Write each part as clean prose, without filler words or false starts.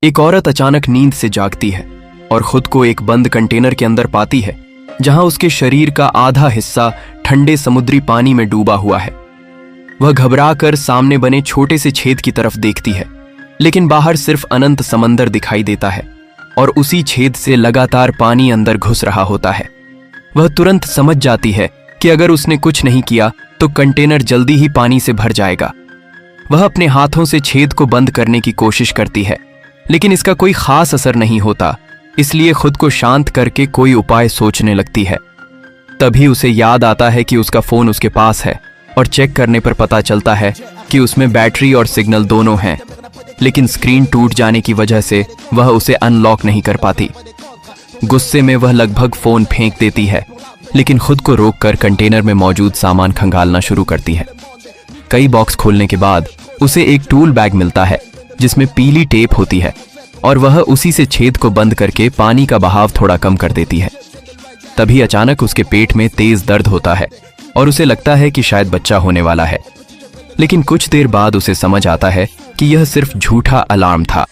एक औरत अचानक नींद से जागती है और खुद को एक बंद कंटेनर के अंदर पाती है, जहां उसके शरीर का आधा हिस्सा ठंडे समुद्री पानी में डूबा हुआ है। वह घबराकर सामने बने छोटे से छेद की तरफ देखती है, लेकिन बाहर सिर्फ अनंत समंदर दिखाई देता है और उसी छेद से लगातार पानी अंदर घुस रहा होता है। वह तुरंत समझ जाती है कि अगर उसने कुछ नहीं किया तो कंटेनर जल्दी ही पानी से भर जाएगा। वह अपने हाथों से छेद को बंद करने की कोशिश करती है, लेकिन इसका कोई खास असर नहीं होता, इसलिए खुद को शांत करके कोई उपाय सोचने लगती है। तभी उसे याद आता है कि उसका फोन उसके पास है और चेक करने पर पता चलता है कि उसमें बैटरी और सिग्नल दोनों हैं, लेकिन स्क्रीन टूट जाने की वजह से वह उसे अनलॉक नहीं कर पाती। गुस्से में वह लगभग फोन फेंक देती है, लेकिन खुद को रोककर कंटेनर में मौजूद सामान खंगालना शुरू करती है। कई बॉक्स खोलने के बाद उसे एक टूल बैग मिलता है जिसमें पीली टेप होती है और वह उसी से छेद को बंद करके पानी का बहाव थोड़ा कम कर देती है। तभी अचानक उसके पेट में तेज दर्द होता है और उसे लगता है कि शायद बच्चा होने वाला है, लेकिन कुछ देर बाद उसे समझ आता है कि यह सिर्फ झूठा अलार्म था।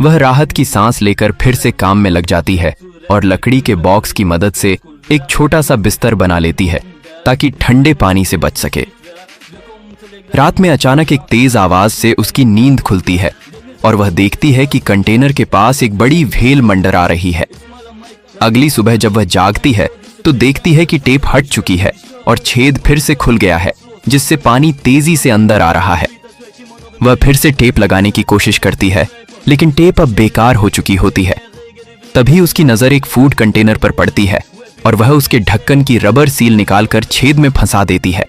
वह राहत की सांस लेकर फिर से काम में लग जाती है और लकड़ी के बॉक्स की मदद से एक छोटा सा बिस्तर बना लेती है ताकि ठंडे पानी से बच सके। रात में अचानक एक तेज आवाज से उसकी नींद खुलती है और वह देखती है कि कंटेनर के पास एक बड़ी व्हेल मंडरा रही है। अगली सुबह जब वह जागती है तो देखती है कि टेप हट चुकी है और छेद फिर से खुल गया है, जिससे पानी तेजी से अंदर आ रहा है। वह फिर से टेप लगाने की कोशिश करती है, लेकिन टेप अब बेकार हो चुकी होती है। तभी उसकी नजर एक फूड कंटेनर पर पड़ती है और वह उसके ढक्कन की रबर सील निकालकर छेद में फंसा देती है।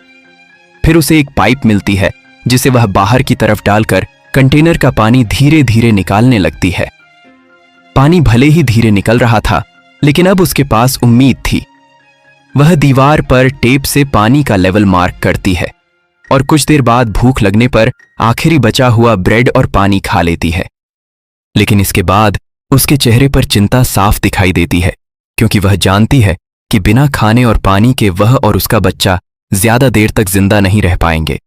फिर उसे एक पाइप मिलती है जिसे वह बाहर की तरफ डालकर कंटेनर का पानी धीरे धीरे निकालने लगती है। पानी भले ही धीरे निकल रहा था, लेकिन अब उसके पास उम्मीद थी। वह दीवार पर टेप से पानी का लेवल मार्क करती है और कुछ देर बाद भूख लगने पर आखिरी बचा हुआ ब्रेड और पानी खा लेती है। लेकिन इसके बाद उसके चेहरे पर चिंता साफ दिखाई देती है, क्योंकि वह जानती है कि बिना खाने और पानी के वह और उसका बच्चा ज्यादा देर तक जिंदा नहीं रह पाएंगे।